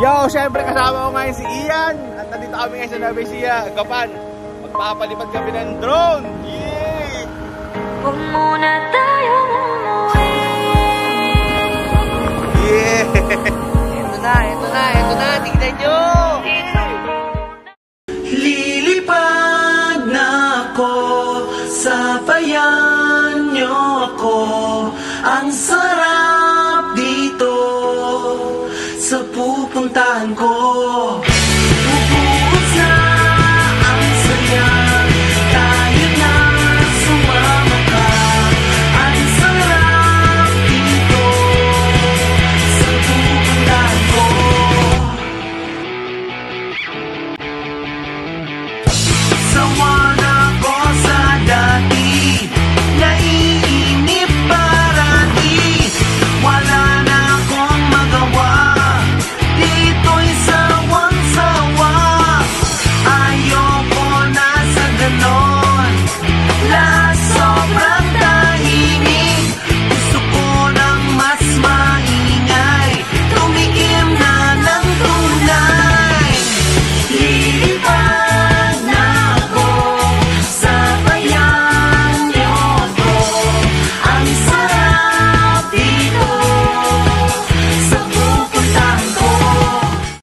Yo, syempre kasama ko ngayon si Ian. At nandito kami ngayon sa Nueva Ecija, Gapan. Magpapalipad kami ng drone. Yeah! Huwag muna tayong umuwi. Yeah! Ito na, tignan nyo! Lilipad na ako, sabayan nyo ako. Ang sarap dito sa pupuntahan ko.